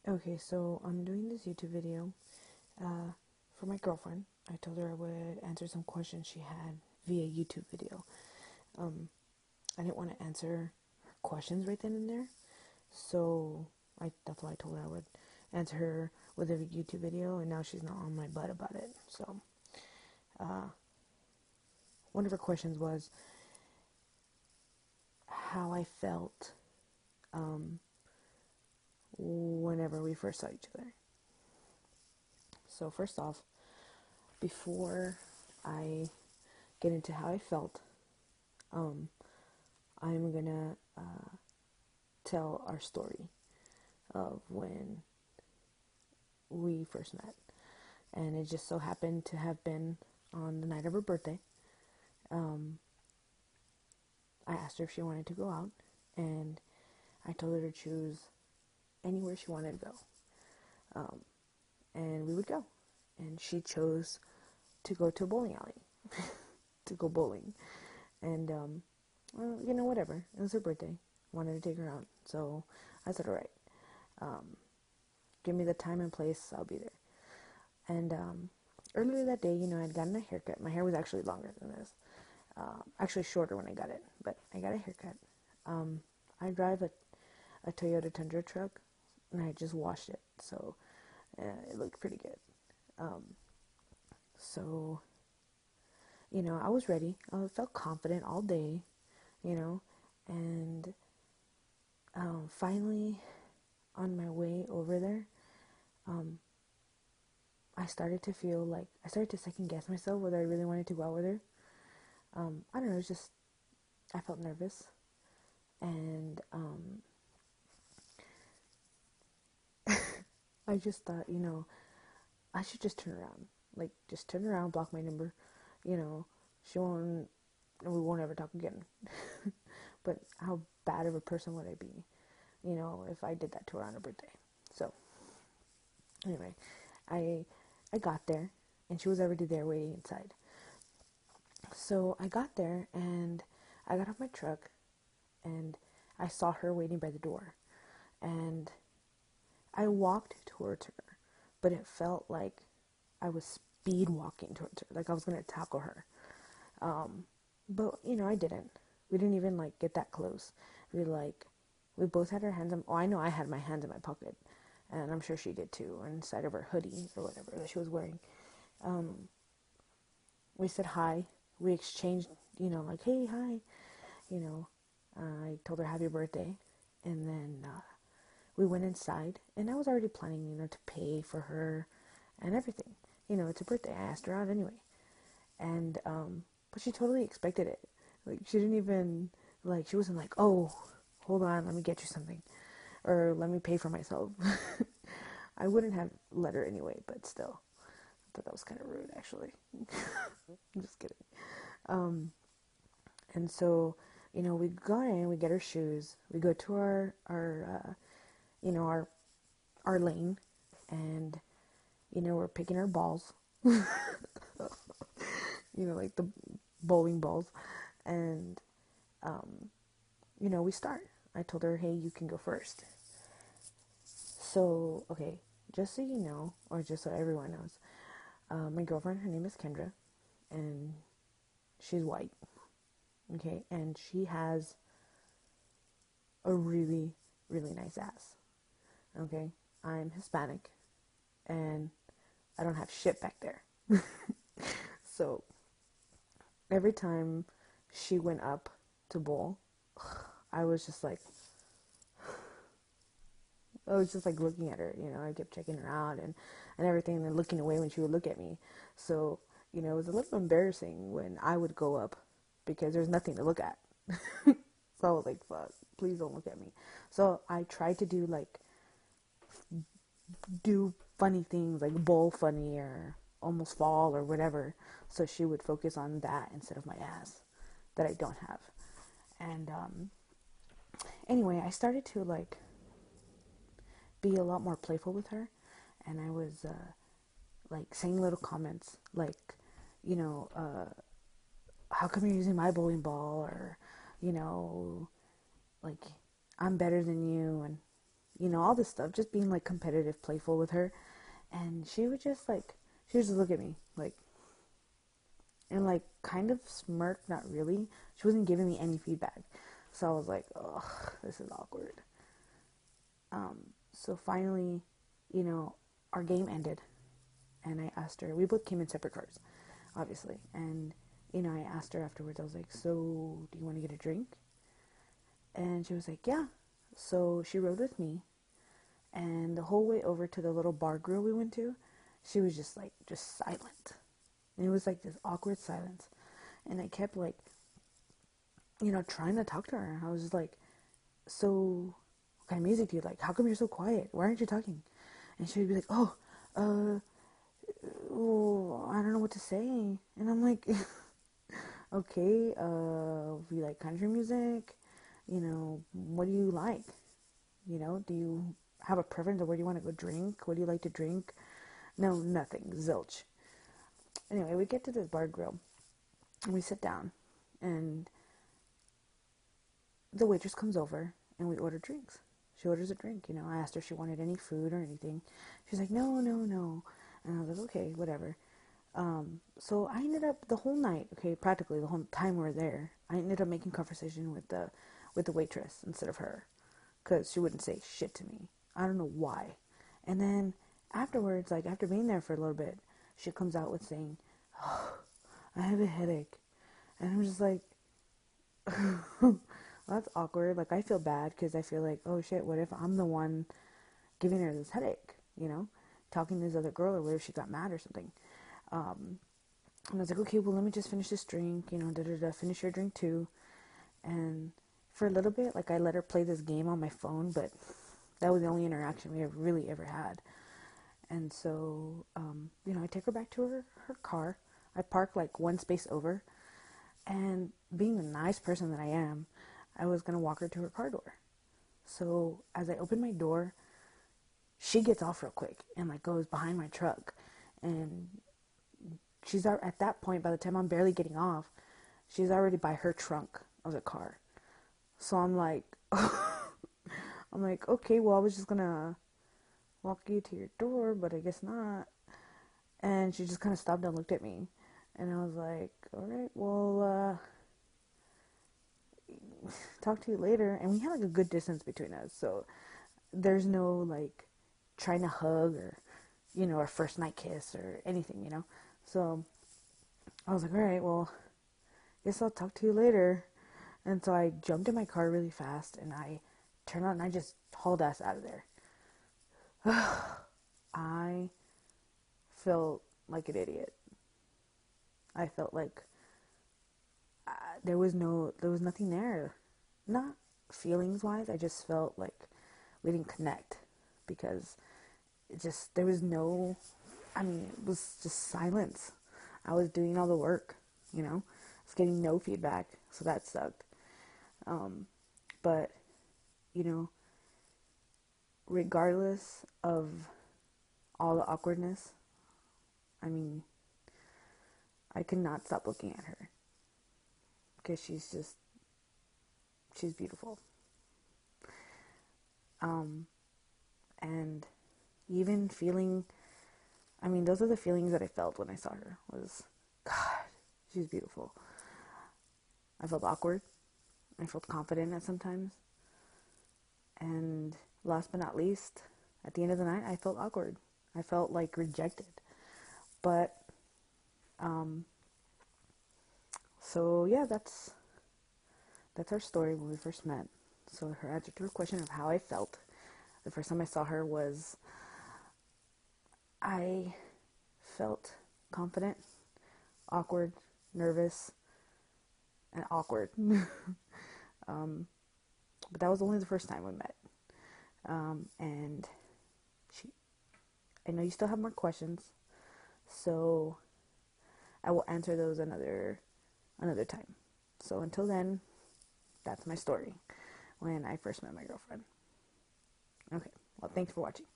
Okay, so I'm doing this YouTube video for my girlfriend. I told her I would answer some questions she had via YouTube video. Um, I didn't want to answer her questions right then and there, so that's why I told her I would answer her with a YouTube video, and now she's not on my butt about it. So, uh, one of her questions was how I felt whenever we first saw each other. So, first off, before I get into how I felt, um, I'm gonna tell our story of when we first met. And it just so happened to have been on the night of her birthday. Um, I asked her if she wanted to go out, and I told her to choose anywhere she wanted to go. Um, and we would go. And she chose to go to a bowling alley to go bowling. And, well, whatever. It was her birthday. Wanted to take her out. So I said, all right. Um, Give me the time and place, I'll be there. And earlier that day, I'd gotten a haircut. My hair was actually longer than this. Actually shorter when I got it, but I got a haircut. I drive a Toyota Tundra truck, and I just washed it, so it looked pretty good. Um, so, I was ready. I felt confident all day, and finally, on my way over there, um, I started to feel like I started to second guess myself whether I really wanted to go out with her. I don't know, it's just I felt nervous, and I just thought, I should just turn around, like just turn around, block my number, you know, she won't, we won't ever talk again. But how bad of a person would I be, if I did that to her on her birthday? So anyway, I I got there, and she was already there waiting inside. So I got there, and I got off my truck, and I saw her waiting by the door, and I walked towards her, but it felt like I was speed walking towards her, like I was gonna tackle her. But I didn't. We didn't even like get that close. We both had our hands in. Oh, I know I had my hands in my pocket, and I'm sure she did too, or inside of her hoodie or whatever that she was wearing. We said hi. We exchanged, like hey, hi. You know, I told her happy birthday, and then we went inside, and I was already planning, to pay for her and everything. It's a birthday. I asked her out anyway, and but she totally expected it. Like she didn't even she wasn't like, oh, hold on, let me get you something, or let me pay for myself. I wouldn't have let her anyway, but still, I thought that was kind of rude, actually. I'm just kidding. Um, and so, we go in, we get our shoes, we go to our you know, our lane, and we're picking our balls, like the bowling balls, and we start. I told her, hey, you can go first. So, okay, just so you know, or just so everyone knows, my girlfriend, her name is Kendra, and she's white, okay, and she has a really, really nice ass, okay. I'm Hispanic, and I don't have shit back there. So, every time she went up to bowl, I was just like, I was just like looking at her, I kept checking her out and everything, and then looking away when she would look at me. So, it was a little embarrassing when I would go up because there's nothing to look at. So I was like, fuck, please don't look at me. So I tried to do funny things like bowl funny or almost fall or whatever. So she would focus on that instead of my ass that I don't have. And anyway, I started to be a lot more playful with her, and I was saying little comments like, you know, how come you're using my bowling ball, or you know, like I'm better than you, and all this stuff, just being like competitive, playful with her. And she would just look at me like, and like kind of smirk, not really. She wasn't giving me any feedback. So I was like, ugh, this is awkward. So finally, our game ended, and I asked her, we both came in separate cars, obviously. And, I asked her afterwards, I was like, so do you want to get a drink? And she was like, yeah. So she rode with me, and the whole way over to the little bar grill we went to, she was just silent. And it was like this awkward silence. And I kept trying to talk to her. I was just like, so what kind of music do you like? How come you're so quiet? Why aren't you talking? And she would be like, uh, I don't know what to say. And I'm like, okay, we like country music. What do you like? Do you have a preference of where do you want to go drink? What do you like to drink? No, nothing. Zilch. Anyway, we get to this bar grill, and we sit down, and the waitress comes over, and we order drinks. She orders a drink, I asked her if she wanted any food or anything. She's like, no, no, no. And I was like, okay, whatever. So I ended up the whole night, okay, practically the whole time we were there, I ended up making conversation with the waitress instead of her, because she wouldn't say shit to me. I don't know why. And then afterwards, like after being there for a little bit, she comes out with saying, oh, I have a headache. And I'm just like, well, that's awkward. Like, I feel bad because I feel like, oh shit, what if I'm the one giving her this headache, talking to this other girl, or what if she got mad or something. And I was like, okay, well, let me just finish this drink, finish your drink too. And for a little bit, like, I let her play this game on my phone, but that was the only interaction we really ever had. And so, I take her back to her car. I park like one space over. And being the nice person that I am, I was going to walk her to her car door. So as I open my door, she gets off real quick and like goes behind my truck. And she's at that point, by the time I'm barely getting off, she's already by her trunk of the car. So I'm like, okay, well, I was just going to walk you to your door, but I guess not. And she just kind of stopped and looked at me. And I was like, all right, well, talk to you later. And we had like a good distance between us. So there's no like trying to hug or, our first night kiss or anything, So I was like, all right, well, guess I'll talk to you later. And so I jumped in my car really fast and I turned out and I just hauled ass out of there. I felt like an idiot. I felt like there was nothing there. Not feelings wise, I just felt like we didn't connect because there was no, it was just silence. I was doing all the work, I was getting no feedback, so that sucked. But, regardless of all the awkwardness, I could not stop looking at her because she's beautiful. And even feeling, those are the feelings that I felt when I saw her was, God, she's beautiful. I felt awkward. I felt confident at sometimes. And last but not least, at the end of the night, I felt awkward. I felt like rejected. But, so yeah, that's our story when we first met. So her answer to her question of how I felt the first time I saw her was, I felt confident, awkward, nervous, and awkward. But that was only the first time we met. And I know you still have more questions, so I will answer those another time. So until then, that's my story when I first met my girlfriend. Okay, well, thanks for watching.